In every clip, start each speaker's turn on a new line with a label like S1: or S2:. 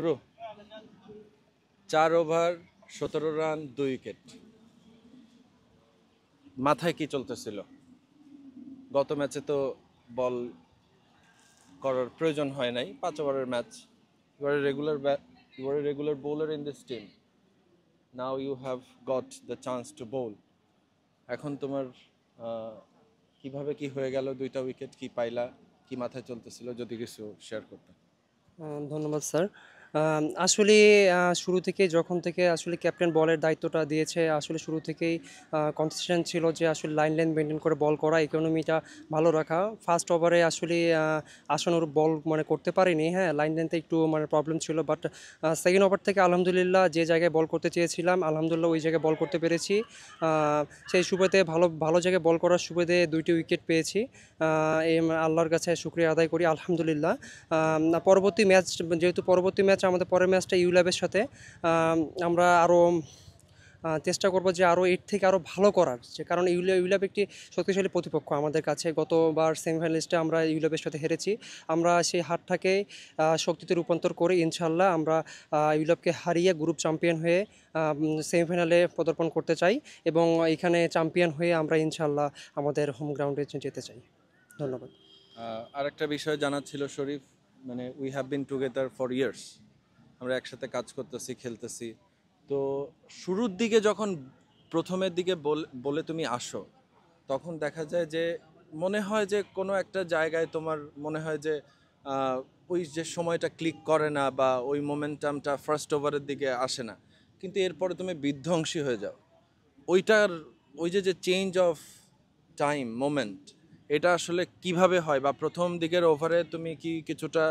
S1: শুরু 4 over 17 run 2 wicket. মাথায় কি চলতেছিল? গত ম্যাচে তো বল করার প্রয়োজন হয় নাই, 5 ওভারের match. You are a regular bowler in this team. Now you have got the chance to bowl. এখন তোমার কিভাবে কি হয়ে গেল? 2টা উইকেট কি পাইলা? কি মাথায় চলতেছিল যদি কিছু শেয়ার করতে?
S2: ধন্যবাদ স্যার। আসলে শুরু থেকেই যখন থেকে আসলে ক্যাপ্টেন বলের দায়িত্বটা দিয়েছে, আসলে শুরু থেকেই কনসিস্টেন্ট ছিল যে আসলে লাইন মেনটেন করে বল করা, ইকোনমিটা ভালো রাখা। ফার্স্ট ওভারে আসলে আশানুরূপ বল মানে করতে পারিনি, হ্যাঁ, লাইনতে একটু মানে প্রবলেম ছিল। বাট সেকেন্ড ওভার থেকে আলহামদুলিল্লাহ যে জায়গায় বল করতে চেয়েছিলাম আলহামদুলিল্লাহ ওই জায়গায় বল করতে পেরেছি। সেই সুবাদে ভালো ভালো জায়গায় বল করার সুবাদে 2টি উইকেট পেয়েছি। এই আল্লাহর কাছে শুকরিয়া আদায় করি আলহামদুলিল্লাহ। পরবর্তী ম্যাচ, যেহেতু পরবর্তী ম্যাচ আমাদের পরের ম্যাচটা ইউল্যাবের সাথে, আমরা আরও চেষ্টা করব যে আরও এর থেকে আরও ভালো করার, যে কারণ ইউল্যাব একটি শক্তিশালী প্রতিপক্ষ আমাদের কাছে। গতবার সেমিফাইনালিস্টে আমরা ইউল্যাবের সাথে হেরেছি। আমরা সেই হারটাকে শক্তিতে রূপান্তর করে ইনশাল্লাহ আমরা ইউল্যাবকে হারিয়ে গ্রুপ চ্যাম্পিয়ন হয়ে সেমিফাইনালে পদার্পণ করতে চাই এবং এখানে চ্যাম্পিয়ন হয়ে আমরা ইনশাল্লাহ আমাদের হোম গ্রাউন্ডে যেতে চাই। ধন্যবাদ।
S1: আরেকটা বিষয় জানার ছিল শরীফ, মানে we have been together for years, আমরা একসাথে কাজ করতেছি, খেলতেছি। তো শুরুর দিকে যখন প্রথমের দিকে বলে তুমি আসো, তখন দেখা যায় যে মনে হয় যে কোনো একটা জায়গায় তোমার মনে হয় যে ওই যে সময়টা ক্লিক করে না বা ওই মোমেন্টামটা ফার্স্ট ওভারের দিকে আসে না, কিন্তু এরপরে তুমি বিধ্বংসী হয়ে যাও। ওইটার ওই যে চেঞ্জ অফ টাইম মোমেন্ট, এটা আসলে কিভাবে হয়? বা প্রথম দিকের ওভারে তুমি কি কিছুটা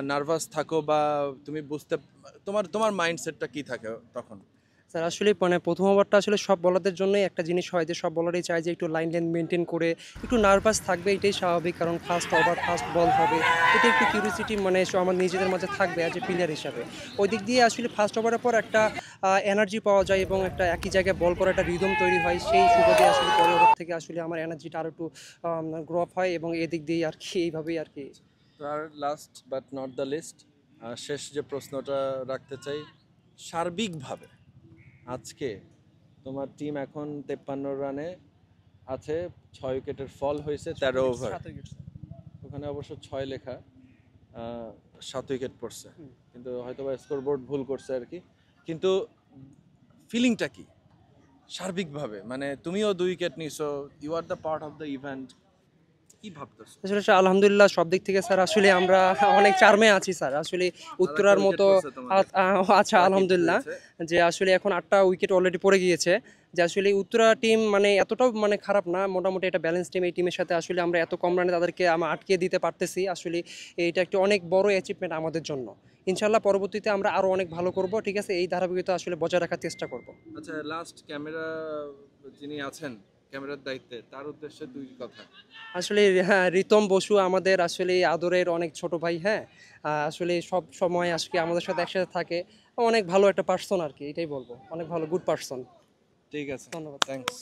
S1: নার্ভাস থাকো, বা তুমি তোমার তোমার মাইন্ডসেটটা কি থাকে তখন?
S2: স্যার আসলে মানে প্রথম ওভারটা আসলে সব বলারদের জন্যই একটা জিনিস হয় যে সব বলারই চায় যে একটু লাইন মেনটেন করে একটু নার্ভাস থাকবে, এটাই স্বাভাবিক, কারণ ফার্স্ট ওভার ফার্স্ট বল হবে। এটা একটু কিউরিসিটি মানে আমার নিজেদের মাঝে থাকবে অ্যাজ এ প্লেয়ার হিসাবে। ওই দিক দিয়ে আসলে ফার্স্ট ওভারের পর একটা এনার্জি পাওয়া যায় এবং একটা একই জায়গায় বল করা একটা রিদম তৈরি হয়। সেই সুবাদে আসলে পরের ওভার থেকে আসলে আমার এনার্জিটা আরও একটু গ্রো আপ হয় এবং এদিক দিয়েই আর কি এইভাবেই আর কি।
S1: তো আর last but not the least, শেষ যে প্রশ্নটা রাখতে চাই, সার্বিকভাবে আজকে তোমার টিম এখন 53 রানে আছে, 6 উইকেটের ফল হয়েছে 13 ওভার। ওখানে অবশ্য 6 লেখা, 7 উইকেট পড়ছে, কিন্তু হয়তো বা স্কোর বোর্ড ভুল করছে আর কি। কিন্তু ফিলিংটা কি সার্বিকভাবে? মানে তুমিও 2 উইকেট নিছো, you are the part of the event, কি ভাবতেছো?
S2: আসলে স্যার আলহামদুলিল্লাহ সব দিক থেকে স্যার আসলে আমরা অনেক চার্মে আছি স্যার। আসলে
S1: আর একটা
S2: উত্তরার
S1: উইকেট
S2: মতো
S1: পড়ছে তোমাদের,
S2: আচ্ছা
S1: রাকিব
S2: আলহামদুলিল্লাহ
S1: হয়েছে।
S2: যে আসলে এখন 8টা উইকেট অলরেডি পড়ে গিয়েছে। যে আসলে উত্তরা টিম মানে এতটাও মানে খারাপ না, মোটামুটি একটা ব্যালেন্স টিম। এই টিমের সাথে আসলে আমরা এত কম রানে তাদেরকে আমরা আটকে দিতে পারতেছি, আসলে এইটা একটা অনেক বড় অ্যাচিভমেন্ট আমাদের জন্য। ইনশাল্লাহ পরবর্তীতে আমরা আরও অনেক ভালো করব, ঠিক আছে, এই ধারাবাহিকতা আসলে বজায় রাখার চেষ্টা করব।
S1: আচ্ছা, লাস্ট ক্যামেরা যিনি আছেন ক্যামেরার দায়িত্বে, তার উদ্দেশ্যে 2 কথা।
S2: আসলে হ্যাঁ, রিতম বসু আমাদের আসলে আদরের অনেক ছোট ভাই, হ্যাঁ, আসলে সব সময় আজকে আমাদের সাথে একসাথে থাকে। অনেক ভালো একটা পার্সন আর কি, এটাই বলবো, অনেক ভালো গুড পার্সন।
S1: ঠিক আছে,
S2: ধন্যবাদ।
S1: থ্যাঙ্কস।